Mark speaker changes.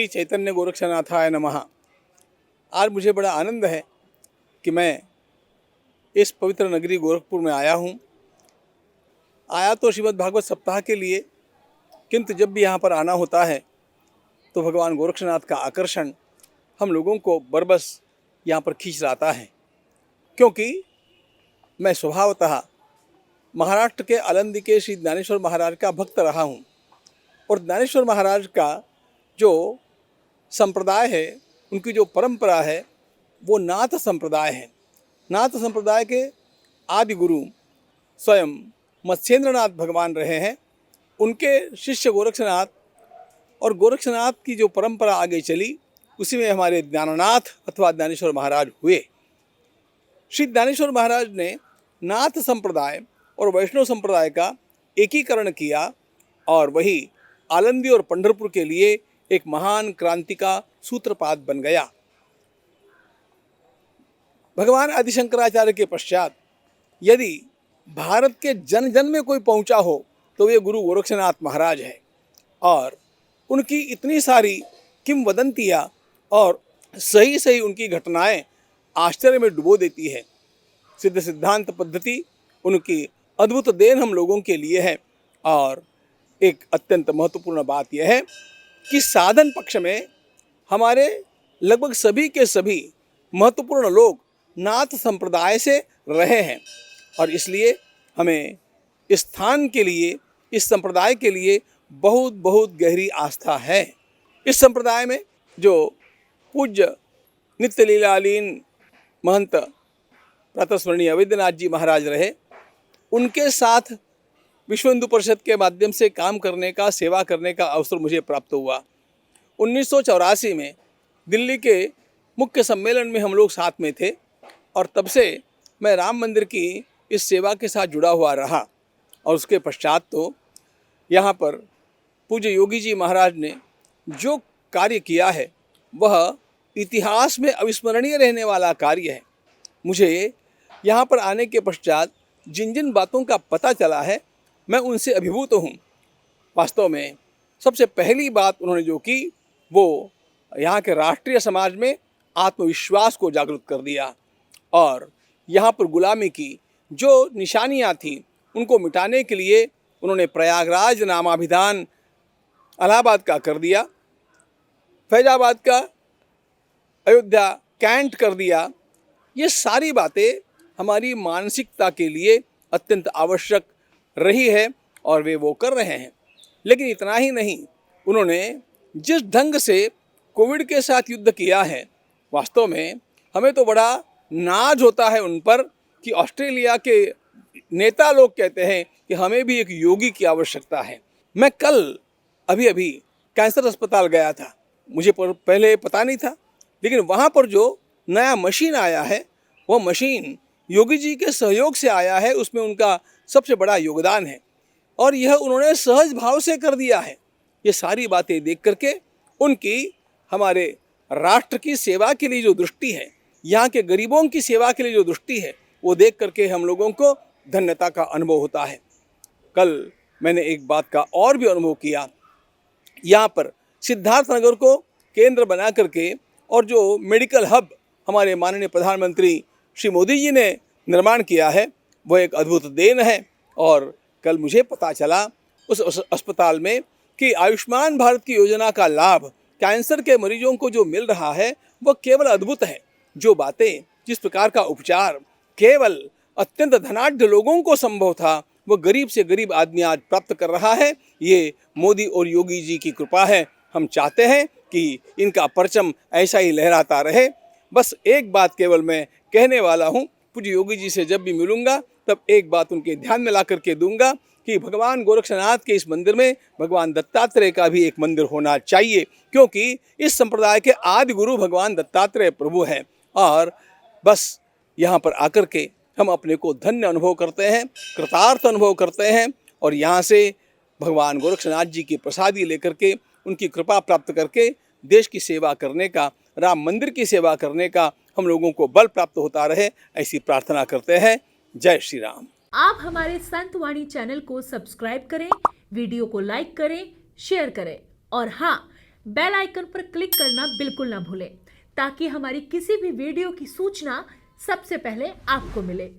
Speaker 1: श्री चैतन्य गोरक्षनाथाय नमः। आज मुझे बड़ा आनंद है कि मैं इस पवित्र नगरी गोरखपुर में आया हूँ। आया तो श्रीमद् भागवत सप्ताह के लिए, किंतु जब भी यहाँ पर आना होता है तो भगवान गोरक्षनाथ का आकर्षण हम लोगों को बरबस यहाँ पर खींच लाता है। क्योंकि मैं स्वभावतः महाराष्ट्र के आलंदी के श्री ज्ञानेश्वर महाराज का भक्त रहा हूँ और ज्ञानेश्वर महाराज का जो संप्रदाय है, उनकी जो परंपरा है, वो नाथ संप्रदाय है। नाथ संप्रदाय के आदि गुरु स्वयं मत्स्येंद्रनाथ भगवान रहे हैं। उनके शिष्य गोरक्षनाथ और गोरक्षनाथ की जो परंपरा आगे चली, उसी में हमारे ज्ञाननाथ अथवा ज्ञानेश्वर महाराज हुए। श्री ज्ञानेश्वर महाराज ने नाथ संप्रदाय और वैष्णव संप्रदाय का एकीकरण किया और वही आलंदी और पंढरपुर के लिए एक महान क्रांति का सूत्रपात बन गया। भगवान आदि शंकराचार्य के पश्चात यदि भारत के जन जन में कोई पहुंचा हो तो वे गुरु गोरक्षनाथ महाराज है। और उनकी इतनी सारी किंवदंतियाँ और सही सही उनकी घटनाएं आश्चर्य में डुबो देती है। सिद्ध सिद्धांत पद्धति उनकी अद्भुत देन हम लोगों के लिए है। और एक अत्यंत महत्वपूर्ण बात यह है कि साधन पक्ष में हमारे लगभग सभी के सभी महत्वपूर्ण लोग नाथ संप्रदाय से रहे हैं और इसलिए हमें इस स्थान के लिए, इस संप्रदाय के लिए बहुत बहुत गहरी आस्था है। इस संप्रदाय में जो पूज्य नित्य लीलालीन महंत प्रातस्मरणीय अवैधनाथ जी महाराज रहे, उनके साथ विश्व हिंदू परिषद के माध्यम से काम करने का, सेवा करने का अवसर मुझे प्राप्त हुआ। 1984 में दिल्ली के मुख्य सम्मेलन में हम लोग साथ में थे और तब से मैं राम मंदिर की इस सेवा के साथ जुड़ा हुआ रहा। और उसके पश्चात तो यहाँ पर पूज्य योगी जी महाराज ने जो कार्य किया है वह इतिहास में अविस्मरणीय रहने वाला कार्य है। मुझे यहाँ पर आने के पश्चात जिन जिन बातों का पता चला है, मैं उनसे अभिभूत हूँ। वास्तव में सबसे पहली बात उन्होंने जो की, वो यहाँ के राष्ट्रीय समाज में आत्मविश्वास को जागरूक कर दिया और यहाँ पर गुलामी की जो निशानियाँ थीं, उनको मिटाने के लिए उन्होंने प्रयागराज नामाभिधान इलाहाबाद का कर दिया, फैजाबाद का अयोध्या कैंट कर दिया। ये सारी बातें हमारी मानसिकता के लिए अत्यंत आवश्यक रही है और वे वो कर रहे हैं। लेकिन इतना ही नहीं, उन्होंने जिस ढंग से कोविड के साथ युद्ध किया है, वास्तव में हमें तो बड़ा नाज होता है उन पर कि ऑस्ट्रेलिया के नेता लोग कहते हैं कि हमें भी एक योगी की आवश्यकता है। मैं कल अभी कैंसर अस्पताल गया था, मुझे पहले पता नहीं था, लेकिन वहाँ पर जो नया मशीन आया है, वह मशीन योगी जी के सहयोग से आया है। उसमें उनका सबसे बड़ा योगदान है और यह उन्होंने सहज भाव से कर दिया है। ये सारी बातें देख करके उनकी हमारे राष्ट्र की सेवा के लिए जो दृष्टि है, यहाँ के गरीबों की सेवा के लिए जो दृष्टि है, वो देख करके हम लोगों को धन्यता का अनुभव होता है। कल मैंने एक बात का और भी अनुभव किया। यहाँ पर सिद्धार्थ नगर को केंद्र बना करके और जो मेडिकल हब हमारे माननीय प्रधानमंत्री श्री मोदी जी ने निर्माण किया है, वह एक अद्भुत देन है। और कल मुझे पता चला उस अस्पताल में कि आयुष्मान भारत की योजना का लाभ कैंसर के मरीजों को जो मिल रहा है, वह केवल अद्भुत है। जो बातें, जिस प्रकार का उपचार केवल अत्यंत धनाढ्य लोगों को संभव था, वह गरीब से गरीब आदमी आज प्राप्त कर रहा है। ये मोदी और योगी जी की कृपा है। हम चाहते हैं कि इनका परचम ऐसा ही लहराता रहे। बस एक बात केवल मैं कहने वाला हूँ, पूज्य योगी जी से जब भी मिलूंगा तब एक बात उनके ध्यान में ला करके दूंगा कि भगवान गोरक्षनाथ के इस मंदिर में भगवान दत्तात्रेय का भी एक मंदिर होना चाहिए, क्योंकि इस संप्रदाय के आदि गुरु भगवान दत्तात्रेय प्रभु हैं। और बस यहाँ पर आकर के हम अपने को धन्य अनुभव करते हैं, कृतार्थ अनुभव करते हैं और यहाँ से भगवान गोरक्षनाथ जी की प्रसादी लेकर के, उनकी कृपा प्राप्त करके देश की सेवा करने का, राम मंदिर की सेवा करने का हम लोगों को बल प्राप्त होता रहे, ऐसी प्रार्थना करते हैं। जय श्री राम।
Speaker 2: आप हमारे संत वाणी चैनल को सब्सक्राइब करें, वीडियो को लाइक करें, शेयर करें और हाँ, बेल आइकन पर क्लिक करना बिल्कुल ना भूलें ताकि हमारी किसी भी वीडियो की सूचना सबसे पहले आपको मिले।